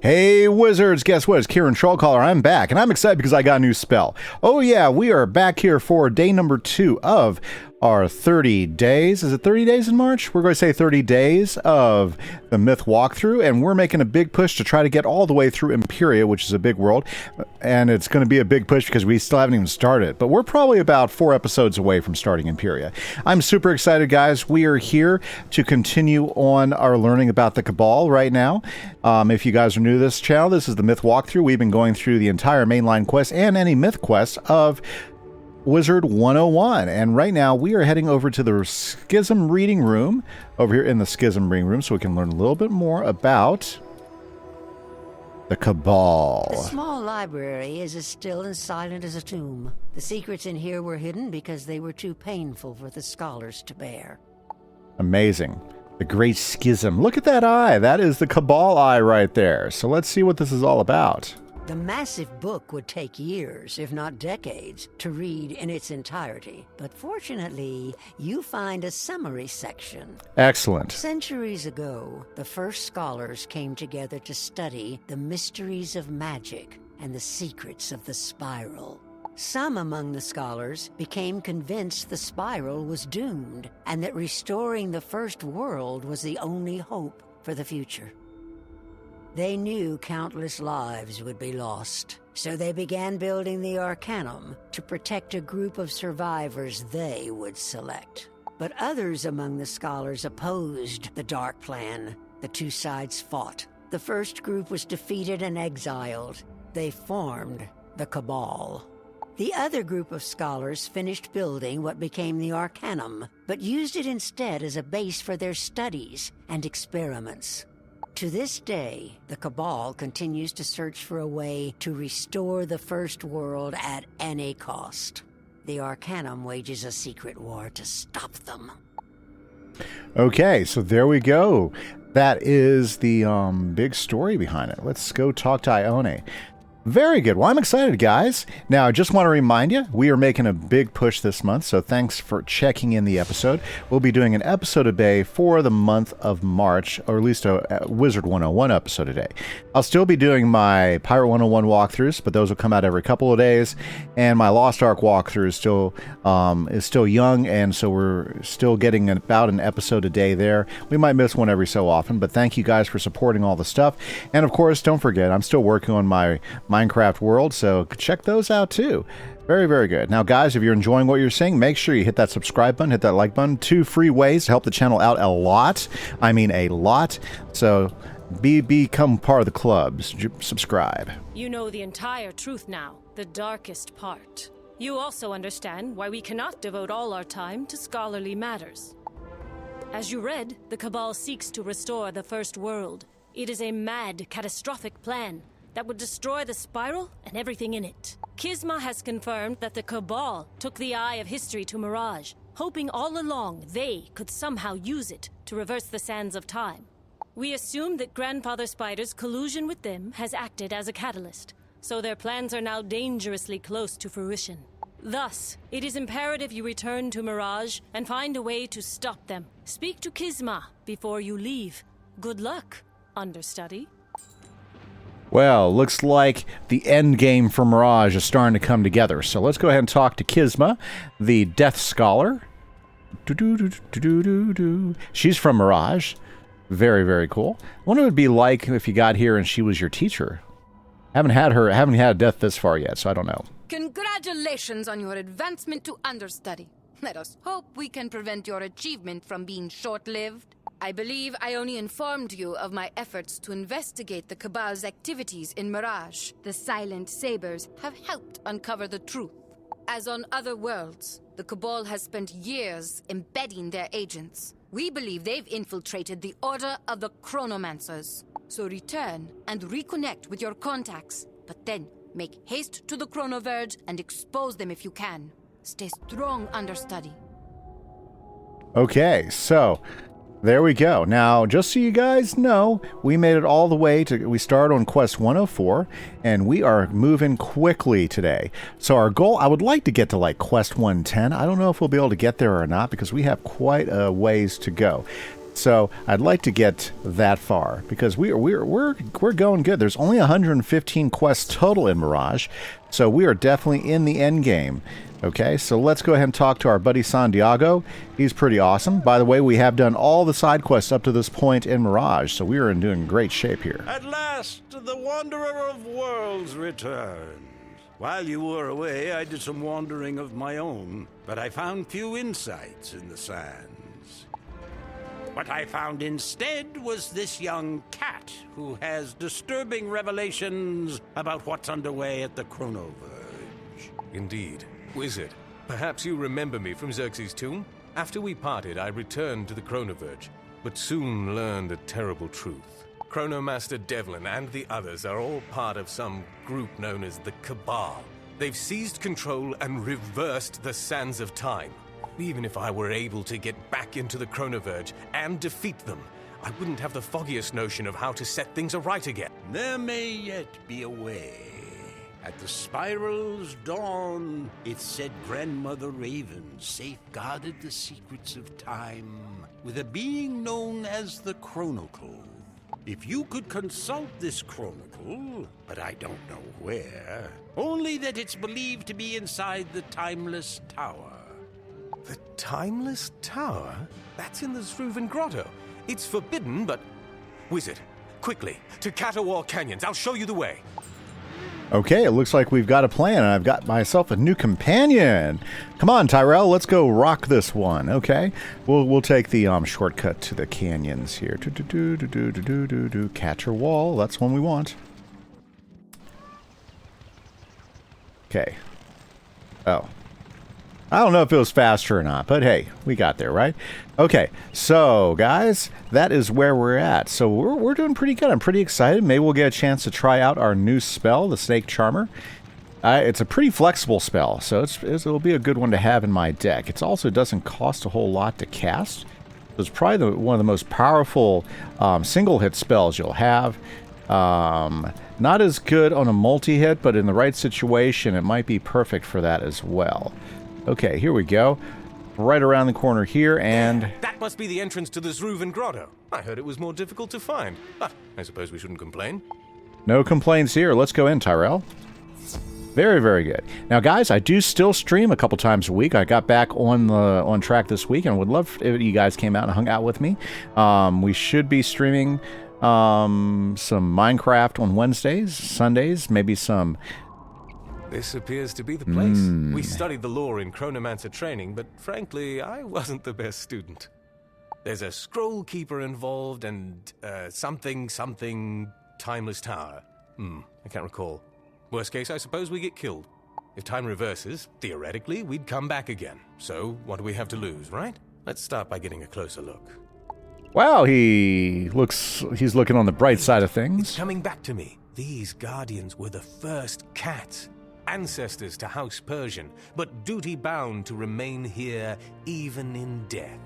Hey wizards, guess what? It's Kieran Trollcaller. I'm back, and I'm excited because I got a new spell. Oh yeah, we are back here for day number 2 of our 30 days. Is it 30 days in March? We're going to say 30 days of the Myth walkthrough, and we're making a big push to try to get all the way through Imperia, which is a big world, and it's going to be a big push because we still haven't even started, but we're probably about 4 episodes away from starting Imperia. I'm super excited, guys. We are here to continue on our learning about the Cabal right now. If you guys are new to this channel, this is the Myth walkthrough. We've been going through the entire mainline quest and any Myth quest of Wizard101, and right now we are heading over to the Schism reading room over here in the Schism reading room so we can learn a little bit more about the Cabal. The small library is as still and silent as a tomb. The secrets in here were hidden because they were too painful for the scholars to bear. Amazing. The Great Schism. Look at that eye. That is the Cabal eye right there. So let's see what this is all about. The massive book would take years, if not decades, to read in its entirety. But fortunately, you find a summary section. Excellent. Centuries ago, the first scholars came together to study the mysteries of magic and the secrets of the spiral. Some among the scholars became convinced the spiral was doomed and that restoring the first world was the only hope for the future. They knew countless lives would be lost, so they began building the Arcanum to protect a group of survivors they would select. But others among the scholars opposed the dark plan. The two sides fought. The first group was defeated and exiled. They formed the Cabal. The other group of scholars finished building what became the Arcanum, but used it instead as a base for their studies and experiments. To this day, the Cabal continues to search for a way to restore the First World at any cost. The Arcanum wages a secret war to stop them. Okay, so there we go. That is the big story behind it. Let's go talk to Ione. Very good. Well, I'm excited, guys. Now, I just want to remind you, we are making a big push this month, so thanks for checking in the episode. We'll be doing an episode a day for the month of March, or at least a Wizard 101 episode a day. I'll still be doing my Pirate 101 walkthroughs, but those will come out every couple of days, and my Lost Ark walkthrough is still young, and so we're still getting about an episode a day there. We might miss one every so often, but thank you guys for supporting all the stuff. And of course, don't forget, I'm still working on my Minecraft world, so check those out too. Very, very good. Now, guys, if you're enjoying what you're seeing, make sure you hit that subscribe button, hit that like button. 2 free ways to help the channel out a lot. I mean, a lot. So become part of the club. Subscribe. You know the entire truth now, the darkest part. You also understand why we cannot devote all our time to scholarly matters. As you read, the Cabal seeks to restore the First World. It is a mad, catastrophic plan that would destroy the spiral and everything in it. Kimise has confirmed that the Cabal took the Eye of History to Mirage, hoping all along they could somehow use it to reverse the sands of time. We assume that Grandfather Spider's collusion with them has acted as a catalyst, so their plans are now dangerously close to fruition. Thus, it is imperative you return to Mirage and find a way to stop them. Speak to Kimise before you leave. Good luck, understudy. Well, looks like the end game for Mirage is starting to come together. So let's go ahead and talk to Kimise, the Death Scholar. She's from Mirage. Very, very cool. I wonder what it would be like if you got here and she was your teacher. Haven't had death this far yet, so I don't know. Congratulations on your advancement to understudy. Let us hope we can prevent your achievement from being short-lived. I believe I only informed you of my efforts to investigate the Cabal's activities in Mirage. The Silent Sabers have helped uncover the truth. As on other worlds, the Cabal has spent years embedding their agents. We believe they've infiltrated the Order of the Chronomancers. So return and reconnect with your contacts, but then make haste to the Chronoverge and expose them if you can. Stay strong, understudy. Okay, so there we go. Now, just so you guys know, we made it all the way we started on quest 104, and we are moving quickly today. So our goal, I would like to get to like quest 110. I don't know if we'll be able to get there or not because we have quite a ways to go. So I'd like to get that far because we're going good. There's only 115 quests total in Mirage, so we are definitely in the end game. Okay, so let's go ahead and talk to our buddy Santiago. He's pretty awesome. By the way, we have done all the side quests up to this point in Mirage, so we are in doing great shape here. At last, the Wanderer of Worlds returned. While you were away, I did some wandering of my own, but I found few insights in the sands. What I found instead was this young cat who has disturbing revelations about what's underway at the Chronoverge. Indeed. Wizard, perhaps you remember me from Xerxes' tomb? After we parted, I returned to the Chronoverge, but soon learned a terrible truth. Chronomaster Devlin and the others are all part of some group known as the Cabal. They've seized control and reversed the sands of time. Even if I were able to get back into the Chronoverge and defeat them, I wouldn't have the foggiest notion of how to set things aright again. There may yet be a way. At the spiral's dawn, it said Grandmother Raven safeguarded the secrets of time with a being known as the Chronocle. If you could consult this Chronocle, but I don't know where, only that it's believed to be inside the Timeless Tower. The Timeless Tower? That's in the Zruvan Grotto. It's forbidden, but... Wizard, quickly, to Catawar Canyons. I'll show you the way. Okay, it looks like we've got a plan, and I've got myself a new companion. Come on, Tyrell, let's go rock this one. Okay, we'll take the shortcut to the canyons here. Catcher wall. That's one we want. Okay. Oh. I don't know if it was faster or not, but hey, we got there, right? Okay, so guys, that is where we're at. So we're doing pretty good. I'm pretty excited. Maybe we'll get a chance to try out our new spell, the Snake Charmer. It's a pretty flexible spell, so it'll be a good one to have in my deck. It also doesn't cost a whole lot to cast. It's probably one of the most powerful single-hit spells you'll have. Not as good on a multi-hit, but in the right situation, it might be perfect for that as well. Okay, here we go. Right around the corner here, and... That must be the entrance to the Zruvan Grotto. I heard it was more difficult to find, but I suppose we shouldn't complain. No complaints here. Let's go in, Tyrell. Very, very good. Now, guys, I do still stream a couple times a week. I got back on track this week, and would love if you guys came out and hung out with me. We should be streaming some Minecraft on Wednesdays, Sundays, maybe some... This appears to be the place. We studied the lore in Chronomancer training, but frankly, I wasn't the best student. There's a scroll keeper involved and something Timeless Tower. I can't recall. Worst case, I suppose we get killed. If time reverses, theoretically, we'd come back again. So, what do we have to lose, right? Let's start by getting a closer look. Wow, he's looking on the bright side of things. It's coming back to me. These guardians were the first cats. Ancestors to House Persian, but duty-bound to remain here even in death.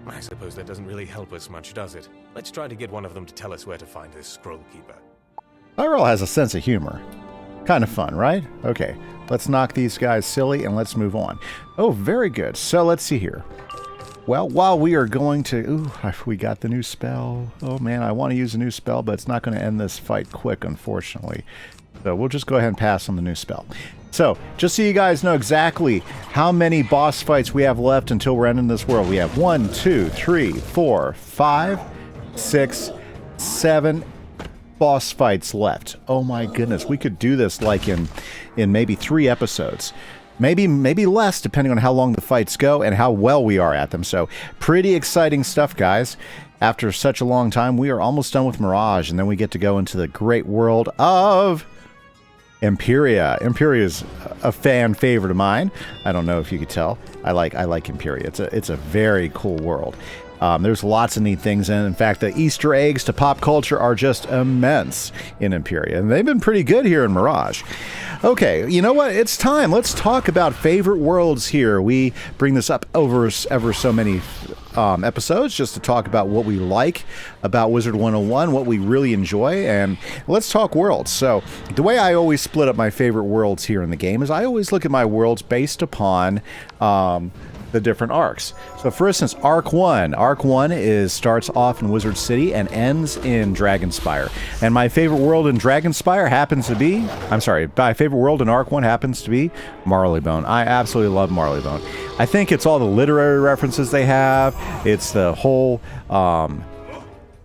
I suppose that doesn't really help us much, does it? Let's try to get one of them to tell us where to find this scroll keeper. Tyrell has a sense of humor. Kind of fun, right? Okay, let's knock these guys silly and let's move on. Oh, very good. So let's see here. Well, while we are going to... Ooh, we got the new spell. Oh man, I want to use a new spell, but it's not going to end this fight quick, unfortunately. So we'll just go ahead and pass on the new spell. So, just so you guys know exactly how many boss fights we have left until we're ending this world. We have 1, 2, 3, 4, 5, 6, 7 boss fights left. Oh my goodness, we could do this like in maybe 3 episodes. Maybe less, depending on how long the fights go and how well we are at them. So, pretty exciting stuff, guys. After such a long time, we are almost done with Mirage, and then we get to go into the great world of... Imperia. Imperia is a fan favorite of mine. I don't know if you could tell. I like Imperia. It's a very cool world. There's lots of neat things in it. In fact, the Easter eggs to pop culture are just immense in Imperia, and they've been pretty good here in Mirage. Okay, you know what? It's time. Let's talk about favorite worlds here. We bring this up over ever so many episodes just to talk about what we like about Wizard101, what we really enjoy, and let's talk worlds. So the way I always split up my favorite worlds here in the game is I always look at my worlds based upon the different arcs. So for instance, Arc 1. Arc 1 starts off in Wizard City and ends in Dragonspire. And my favorite world in Dragonspire happens to be... my favorite world in Arc 1 happens to be Marleybone. I absolutely love Marleybone. I think it's all the literary references they have. It's the whole...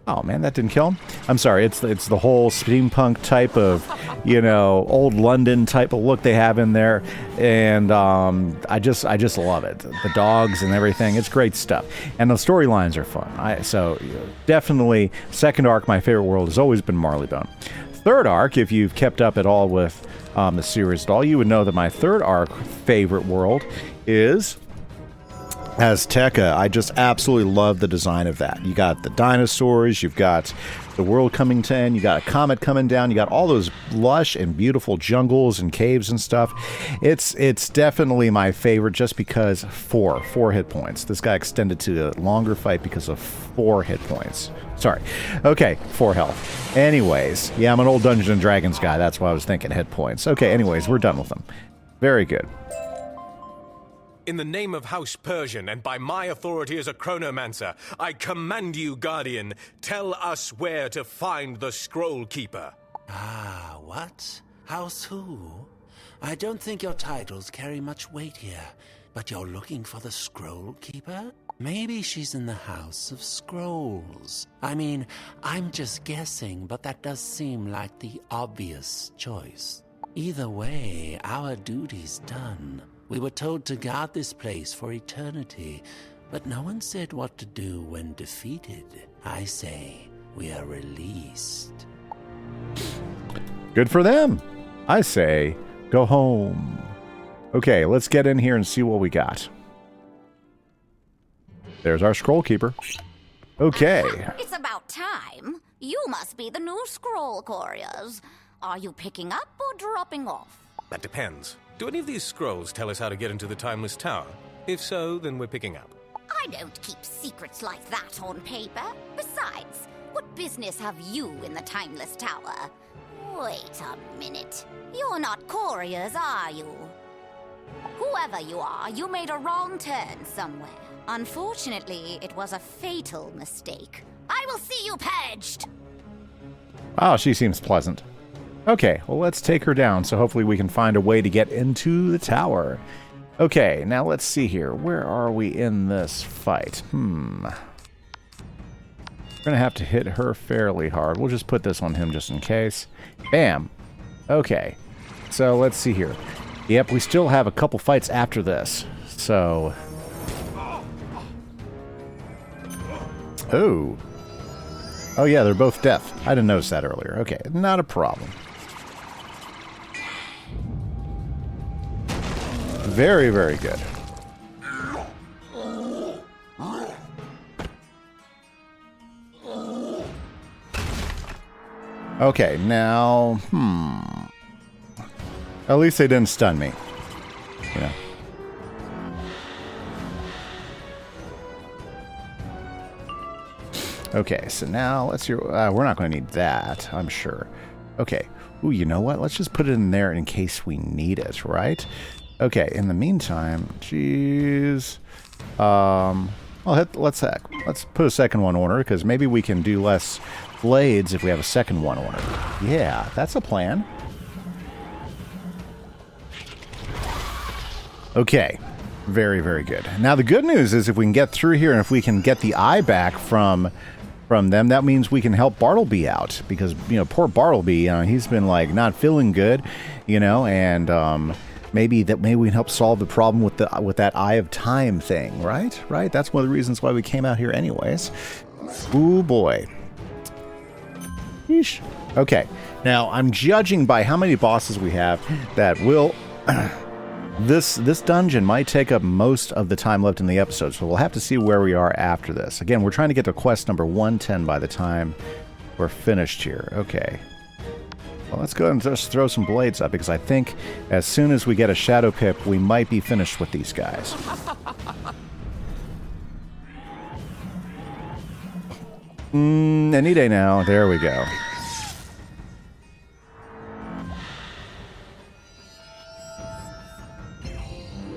oh man, that didn't kill him. I'm sorry. It's the whole steampunk type of, old London type of look they have in there, and I just love it. The dogs and everything. It's great stuff, and the storylines are fun. So definitely second arc. My favorite world has always been Marleybone. Third arc, if you've kept up at all with the series at all, you would know that my third arc favorite world is Azteca. I just absolutely love the design of that. You got the dinosaurs, you've got the world coming to end, you got a comet coming down, you got all those lush and beautiful jungles and caves and stuff. It's definitely my favorite just because four hit points. This guy extended to a longer fight because of 4 hit points. Sorry. Okay, 4 health. Anyways, yeah, I'm an old Dungeons and Dragons guy. That's why I was thinking hit points. Okay, anyways, we're done with them. Very good. In the name of House Persian and by my authority as a chronomancer, I command you, Guardian, tell us where to find the Scroll Keeper. Ah, what? House who? I don't think your titles carry much weight here, but you're looking for the Scroll Keeper? Maybe she's in the House of Scrolls. I mean, I'm just guessing, but that does seem like the obvious choice. Either way, our duty's done. We were told to guard this place for eternity, but no one said what to do when defeated. I say we are released. Good for them. I say go home. Okay, let's get in here and see what we got. There's our Scroll Keeper. Okay. It's about time. You must be the new Scroll Couriers. Are you picking up or dropping off? That depends. Do any of these scrolls tell us how to get into the Timeless Tower? If so, then we're picking up. I don't keep secrets like that on paper. Besides, what business have you in the Timeless Tower? Wait a minute. You're not couriers, are you? Whoever you are, you made a wrong turn somewhere. Unfortunately, it was a fatal mistake. I will see you purged! Oh, she seems pleasant. Okay, well, let's take her down, so hopefully we can find a way to get into the tower. Okay, now let's see here. Where are we in this fight? We're gonna have to hit her fairly hard. We'll just put this on him just in case. Bam! Okay, so let's see here. Yep, we still have a couple fights after this, so... Oh. Oh yeah, they're both deaf. I didn't notice that earlier. Okay, not a problem. Very, very good. Okay, now, at least they didn't stun me. You know. Okay, so now let's hear. We're not going to need that, I'm sure. Okay. Ooh, you know what? Let's just put it in there in case we need it, right? Okay. In the meantime, geez. Let's put a second one order because maybe we can do less blades if we have a second one order. Yeah, that's a plan. Okay. Very, very good. Now the good news is if we can get through here and if we can get the eye back from them, that means we can help Bartleby out because, you know, poor Bartleby, he's been like not feeling good, you know, and maybe we can help solve the problem with that Eye of Time thing, right? Right? That's one of the reasons why we came out here anyways. Ooh boy. Yeesh. Okay. Now I'm judging by how many bosses we have that will This dungeon might take up most of the time left in the episode, so we'll have to see where we are after this. Again, we're trying to get to quest number 110 by the time we're finished here. Okay. Well, let's go ahead and just throw some blades up, because I think as soon as we get a Shadow Pip, we might be finished with these guys. Any day now. There we go.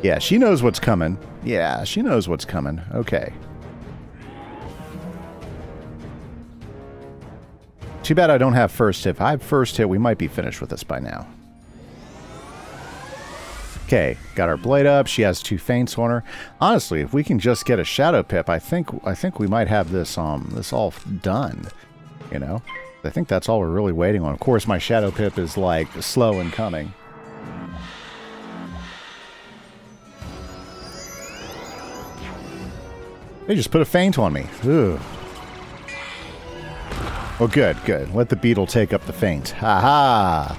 Yeah, she knows what's coming. Yeah, she knows what's coming. Okay. Too bad I don't have first hit. If I have first hit, we might be finished with this by now. Okay, got our blade up. She has 2 feints on her. Honestly, if we can just get a shadow pip, I think we might have this this all done. You know, I think that's all we're really waiting on. Of course, my shadow pip is like slow in coming. They just put a feint on me. Ugh. Oh, good, good. Let the beetle take up the feint. Ha ha!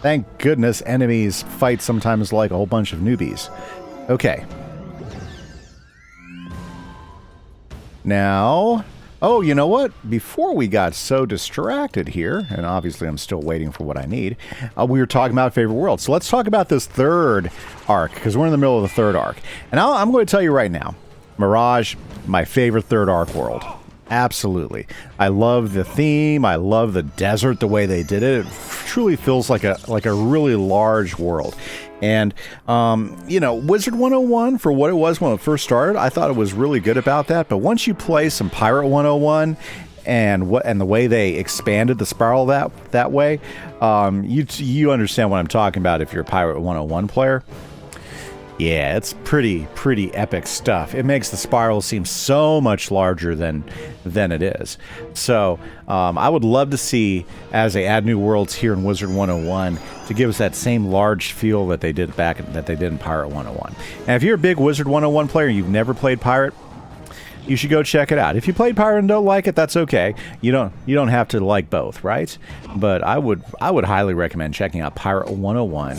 Thank goodness enemies fight sometimes like a whole bunch of newbies. Okay. Now... Oh, you know what? Before we got so distracted here, and obviously I'm still waiting for what I need, we were talking about favorite world. So let's talk about this third arc, because we're in the middle of the third arc. And I'm going to tell you right now, Mirage, my favorite third arc world. Absolutely. I love the theme. I love the desert, the way they did it. It truly feels like a really large world. And, you know, Wizard 101, for what it was when it first started, I thought it was really good about that. But once you play some Pirate 101 and the way they expanded the spiral that way, you understand what I'm talking about if you're a Pirate 101 player. Yeah, it's pretty epic stuff. It makes the spiral seem so much larger than it is. So I would love to see, as they add new worlds here in Wizard 101, to give us that same large feel that they did in Pirate 101. And if you're a big Wizard 101 player and you've never played Pirate, you should go check it out. If you played Pirate and don't like it, that's okay. You don't have to like both, right? But I would highly recommend checking out Pirate 101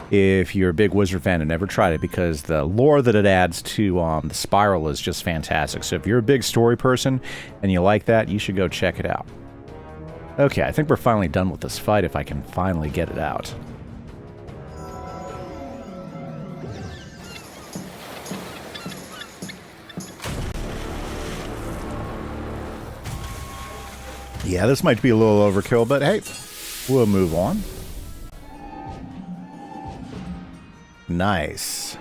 if you're a big Wizard fan and never tried it, because the lore that it adds to the spiral is just fantastic. So if you're a big story person and you like that, you should go check it out. Okay, I think we're finally done with this fight if I can finally get it out. Yeah, this might be a little overkill, but hey, we'll move on. Nice.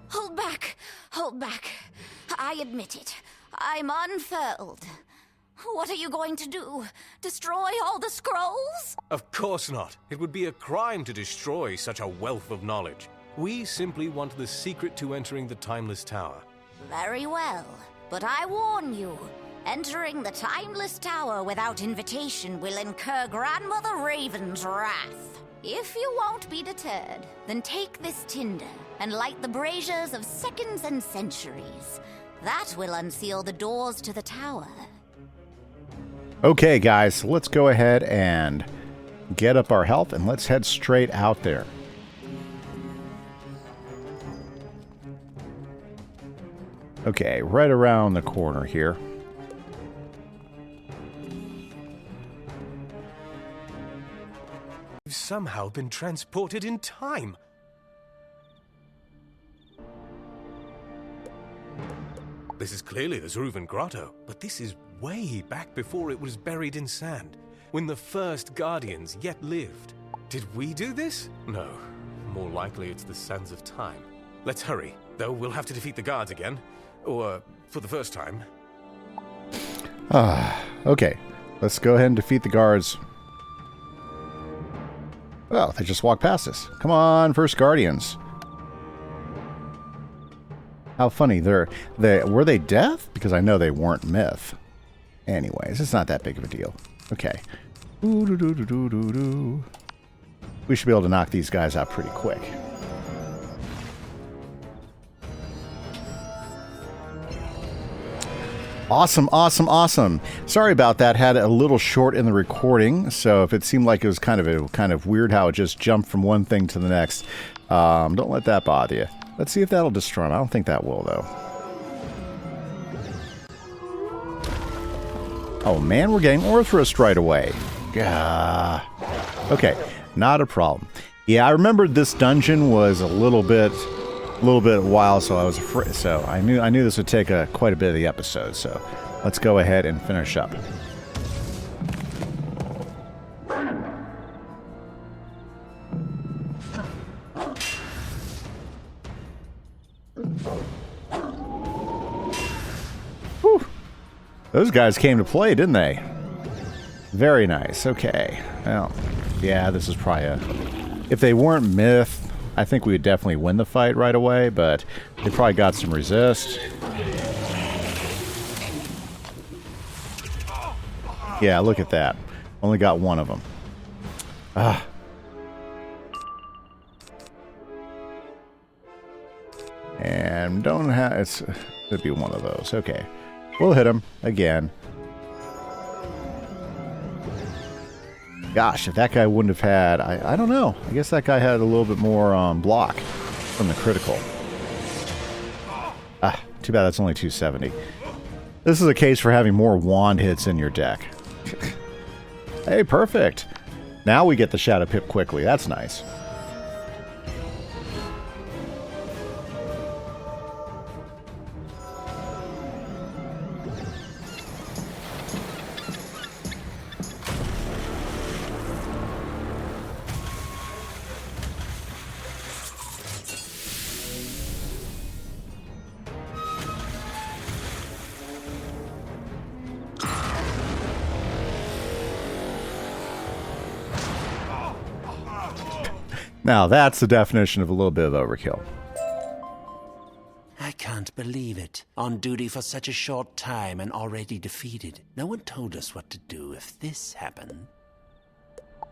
Hold back! Hold back. I admit it. I'm unfurled. What are you going to do? Destroy all the scrolls? Of course not. It would be a crime to destroy such a wealth of knowledge. We simply want the secret to entering the Timeless Tower. Very well. But I warn you, entering the Timeless Tower without invitation will incur Grandmother Raven's wrath. If you won't be deterred, then take this tinder and light the braziers of seconds and centuries. That will unseal the doors to the tower. Okay, guys, let's go ahead and get up our health, and let's head straight out there. Okay, right around the corner here. We've somehow been transported in time. This is clearly the Zruvan Grotto, but this is way back before it was buried in sand, when the first Guardians yet lived. Did we do this? No. More likely it's the Sands of Time. Let's hurry, though we'll have to defeat the guards again. Or, for the first time. Okay. Let's go ahead and defeat the guards. Well, they just walked past us. Come on, first Guardians. How funny. Were they death? Because I know they weren't myth. Anyways, it's not that big of a deal. Okay. We should be able to knock these guys out pretty quick. Awesome, awesome, awesome. Sorry about that. Had a little short in the recording, so if it seemed like it was kind of weird how it just jumped from one thing to the next, don't let that bother you. Let's see if that'll destroy him. I don't think that will, though. Oh, man, we're getting Orthrust right away. Okay, not a problem. Yeah, I remembered this dungeon was a little bit wild, so I was afraid. So I knew this would take quite a bit of the episode. So let's go ahead and finish up. Whew. Those guys came to play, didn't they? Very nice. Okay. Well, yeah, this is probably if they weren't Myth, I think we would definitely win the fight right away, but they probably got some resist. Yeah, look at that. Only got one of them. Ah. And don't have... It could be one of those. Okay. We'll hit him again. Gosh, if that guy wouldn't have had... I don't know. I guess that guy had a little bit more block from the critical. Ah, too bad that's only 270. This is a case for having more wand hits in your deck. Hey, perfect. Now we get the Shadow Pip quickly. That's nice. Now, that's the definition of a little bit of overkill. I can't believe it. On duty for such a short time and already defeated. No one told us what to do if this happened.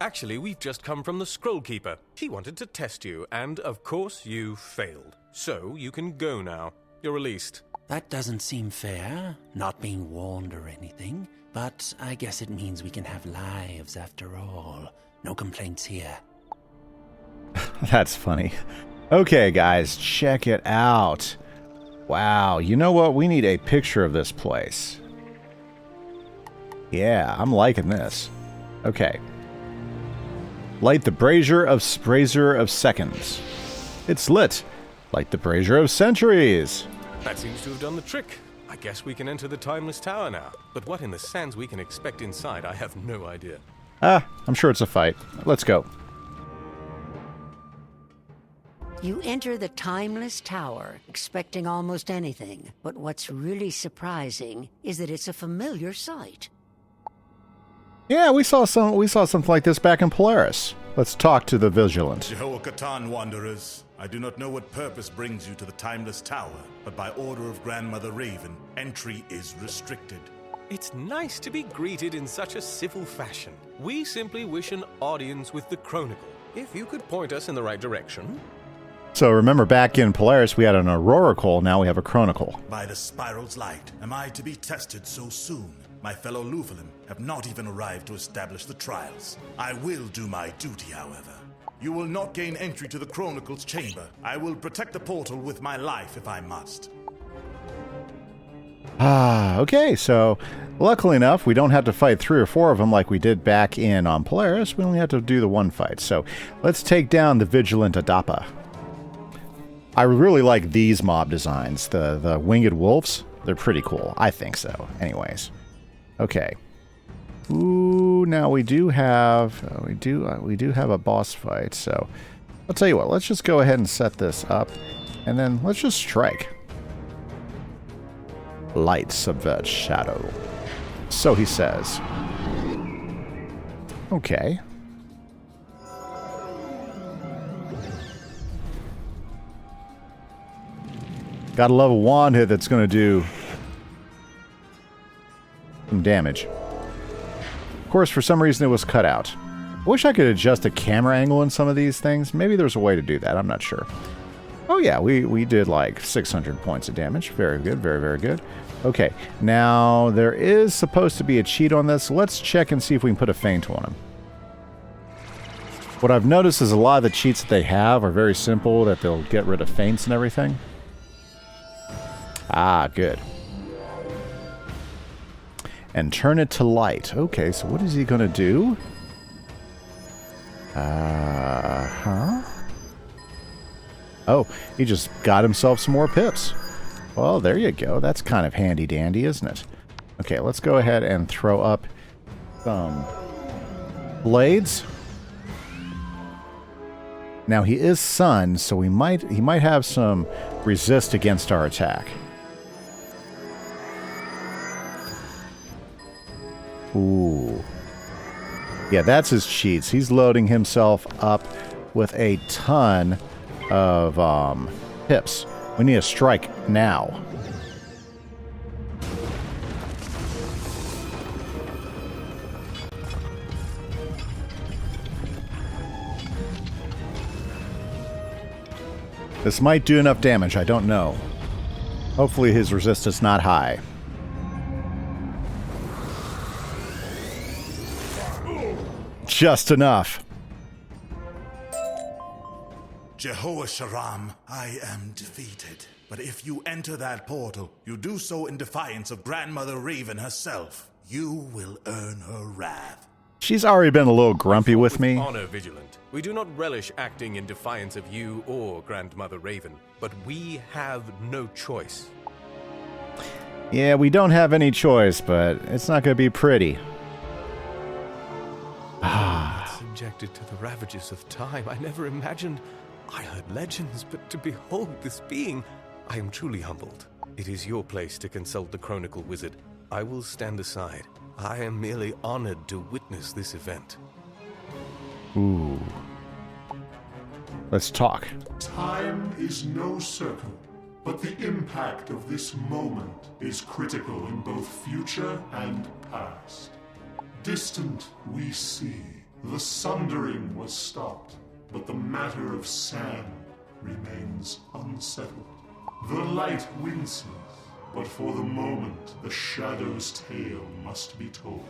Actually, we've just come from the Scroll Keeper. She wanted to test you, and of course you failed. So you can go now. You're released. That doesn't seem fair, not being warned or anything. But I guess it means we can have lives after all. No complaints here. That's funny. Okay, guys, check it out. Wow, you know what? We need a picture of this place. Yeah, I'm liking this. Okay. Light the brazier of seconds. It's lit. Light the brazier of centuries. That seems to have done the trick. I guess we can enter the Timeless Tower now. But what in the sands we can expect inside, I have no idea. I'm sure it's a fight. Let's go. You enter the Timeless Tower expecting almost anything, but what's really surprising is that it's a familiar sight. Yeah, we saw something like this back in Polaris. Let's talk to the Vigilant. Jehoiakatan wanderers, I do not know what purpose brings you to the Timeless Tower, but by order of Grandmother Raven, entry is restricted. It's nice to be greeted in such a civil fashion. We simply wish an audience with the Chronicle. If you could point us in the right direction... So remember, back in Polaris, we had an Chronocle, now we have a Chronocle. By the Spiral's light, am I to be tested so soon? My fellow Lufalim have not even arrived to establish the trials. I will do my duty, however. You will not gain entry to the Chronicle's chamber. I will protect the portal with my life if I must. Okay, so luckily enough, we don't have to fight 3 or 4 of them like we did back in Polaris. We only have to do the one fight. So let's take down the Vigilant Adapa. I really like these mob designs, the winged wolves. They're pretty cool. I think so. Anyways, okay. Ooh, now we do have a boss fight. So I'll tell you what. Let's just go ahead and set this up, and then let's just strike. Light subverts shadow. So he says. Okay. Gotta love a wand hit that's gonna do some damage. Of course, for some reason it was cut out. I wish I could adjust the camera angle in some of these things. Maybe there's a way to do that. I'm not sure. Oh yeah, we did like 600 points of damage. Very good, very, very good. Okay, now there is supposed to be a cheat on this. Let's check and see if we can put a feint on him. What I've noticed is a lot of the cheats that they have are very simple, that they'll get rid of feints and everything. Ah, good. And turn it to light. Okay, so what is he going to do? Huh? Oh, he just got himself some more pips. Well, there you go. That's kind of handy-dandy, isn't it? Okay, let's go ahead and throw up some blades. Now, he is sun, so he might have some resist against our attack. Ooh. Yeah, that's his cheats. He's loading himself up with a ton of pips. We need a strike now. This might do enough damage, I don't know. Hopefully his resistance is not high. Just enough. Jehoasharam, I am defeated. But if you enter that portal, you do so in defiance of Grandmother Raven herself. You will earn her wrath. She's already been a little grumpy with me. Honor, Vigilant. We do not relish acting in defiance of you or Grandmother Raven, but we have no choice. Yeah, we don't have any choice, but it's not going to be pretty. Subjected to the ravages of time, I never imagined. I heard legends, but to behold this being, I am truly humbled. It is your place to consult the Chronicle Wizard. I will stand aside. I am merely honored to witness this event. Ooh. Let's talk. Time is no circle, but the impact of this moment is critical in both future and past. Distant we see, the sundering was stopped, but the matter of sand remains unsettled. The light winces, but for the moment the shadow's tale must be told.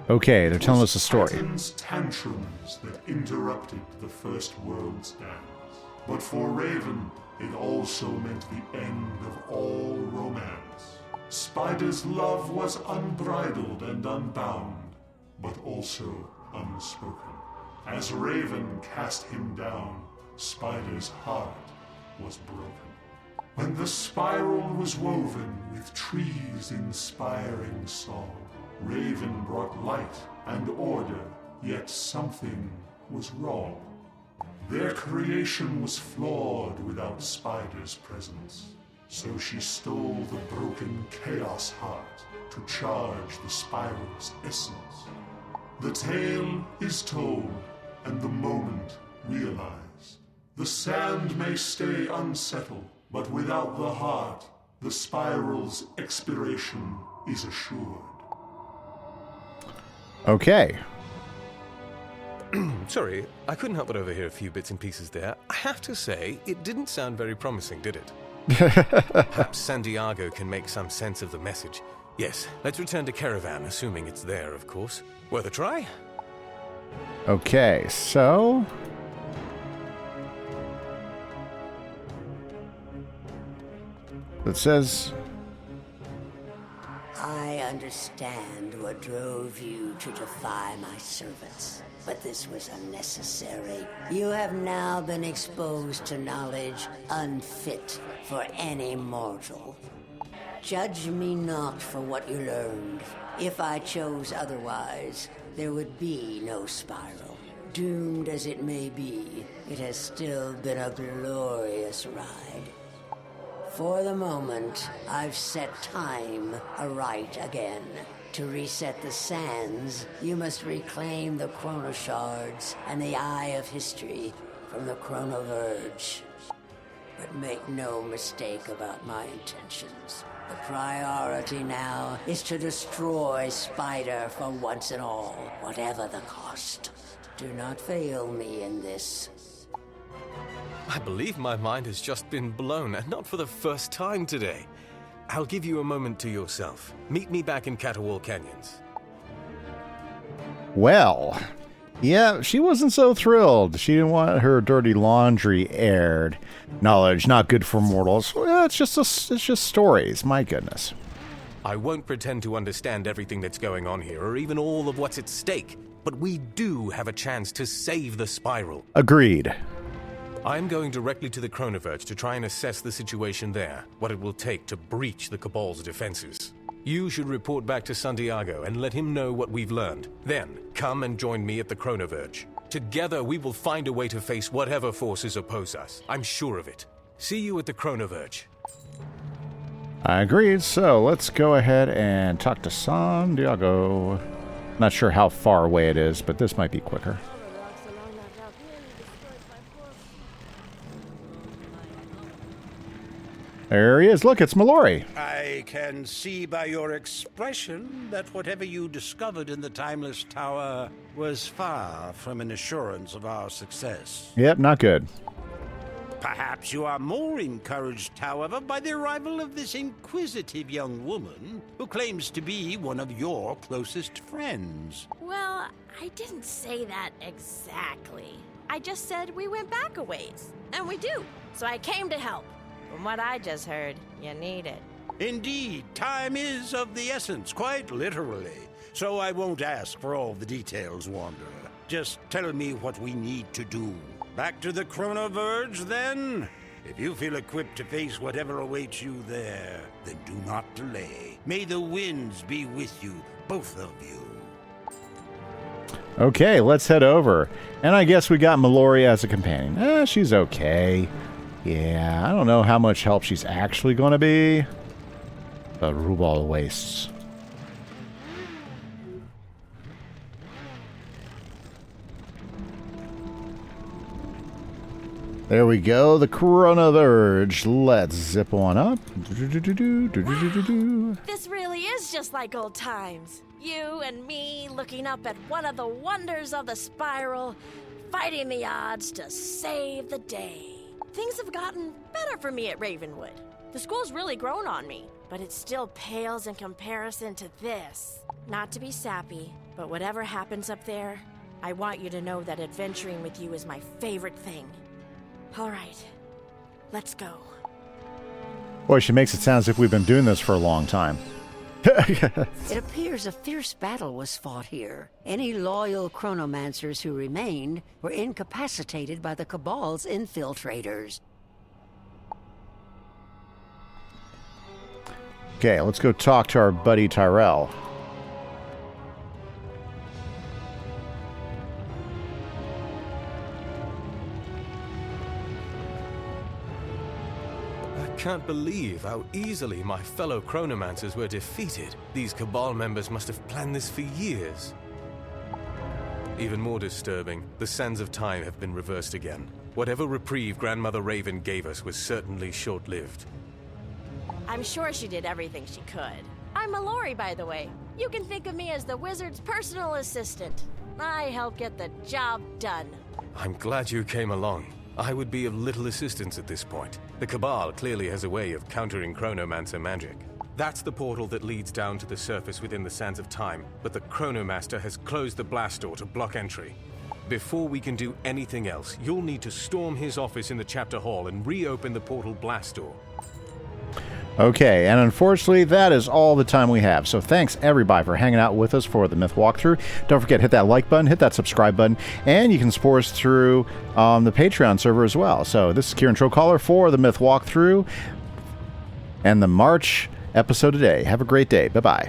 Okay, they're telling us a story. Titan's tantrums that interrupted the first world's dance. But for Raven, it also meant the end of all romance. Spider's love was unbridled and unbound, but also unspoken. As Raven cast him down, Spider's heart was broken. When the spiral was woven with trees' inspiring song, Raven brought light and order, yet something was wrong. Their creation was flawed without Spider's presence, so she stole the broken chaos heart to charge the spiral's essence. The tale is told, and the moment realized. The sand may stay unsettled, but without the heart, the spiral's expiration is assured. Okay. Sorry, I couldn't help but overhear a few bits and pieces there. I have to say, it didn't sound very promising, did it? Perhaps Santiago can make some sense of the message. Yes, let's return to Caravan, assuming it's there, of course. Worth a try? Okay, so... it says... I understand what drove you to defy my servants, but this was unnecessary. You have now been exposed to knowledge unfit for any mortal. Judge me not for what you learned. If I chose otherwise, there would be no spiral. Doomed as it may be, it has still been a glorious ride. For the moment, I've set time aright again. To reset the sands, you must reclaim the Chrono Shards and the Eye of History from the Chronoverge. But make no mistake about my intentions. The priority now is to destroy Spider for once and all, whatever the cost. Do not fail me in this. I believe my mind has just been blown, and not for the first time today. I'll give you a moment to yourself. Meet me back in Caterwall Canyons. Well, yeah, she wasn't so thrilled. She didn't want her dirty laundry aired. Knowledge not good for mortals. Well, it's just stories. My goodness. I won't pretend to understand everything that's going on here, or even all of what's at stake. but we do have a chance to save the spiral. Agreed. I'm going directly to the Chronoverge to try and assess the situation there, what it will take to breach the Cabal's defenses. You should report back to Santiago and let him know what we've learned. Then, come and join me at the Chronoverge. Together, we will find a way to face whatever forces oppose us. I'm sure of it. See you at the Chronoverge. I agreed, so let's go ahead and talk to Santiago. Not sure how far away it is, but this might be quicker. There he is. Look, it's Mallory. I can see by your expression that whatever you discovered in the Timeless Tower was far from an assurance of our success. Yep, not good. Perhaps you are more encouraged, however, by the arrival of this inquisitive young woman who claims to be one of your closest friends. Well, I didn't say that exactly. I just said we went back a ways, and we do. So I came to help. From what I just heard, you need it. Indeed, time is of the essence, quite literally. So I won't ask for all the details, Wanderer. Just tell me what we need to do. Back to the Chronoverge, then? If you feel equipped to face whatever awaits you there, then do not delay. May the winds be with you, both of you. Okay, let's head over. And I guess we got Mallory as a companion. She's okay. Yeah, I don't know how much help she's actually going to be. But Rubal wastes. There we go, the Chronoverge. Let's zip on up. Wow, this really is just like old times. You and me looking up at one of the wonders of the spiral, fighting the odds to save the day. Things have gotten better for me at Ravenwood. The school's really grown on me, but it still pales in comparison to this. Not to be sappy, but whatever happens up there, I want you to know that adventuring with you is my favorite thing. All right, let's go. Boy, she makes it sound as if we've been doing this for a long time. It appears a fierce battle was fought here. Any loyal chronomancers who remained were incapacitated by the Cabal's infiltrators. Okay, let's go talk to our buddy Tyrell. I can't believe how easily my fellow Chronomancers were defeated. These Cabal members must have planned this for years. Even more disturbing, the sands of time have been reversed again. Whatever reprieve Grandmother Raven gave us was certainly short-lived. I'm sure she did everything she could. I'm Mallory, by the way. You can think of me as the wizard's personal assistant. I help get the job done. I'm glad you came along. I would be of little assistance at this point. The Cabal clearly has a way of countering Chronomancer magic. That's the portal that leads down to the surface within the Sands of Time, but the Chronomaster has closed the blast door to block entry. Before we can do anything else, you'll need to storm his office in the chapter hall and reopen the portal blast door. Okay, and unfortunately, that is all the time we have. So thanks, everybody, for hanging out with us for the Myth walkthrough. Don't forget, hit that like button, hit that subscribe button, and you can support us through the Patreon server as well. So this is Kieran Trollcaller for the Myth walkthrough and the March episode today. Have a great day. Bye-bye.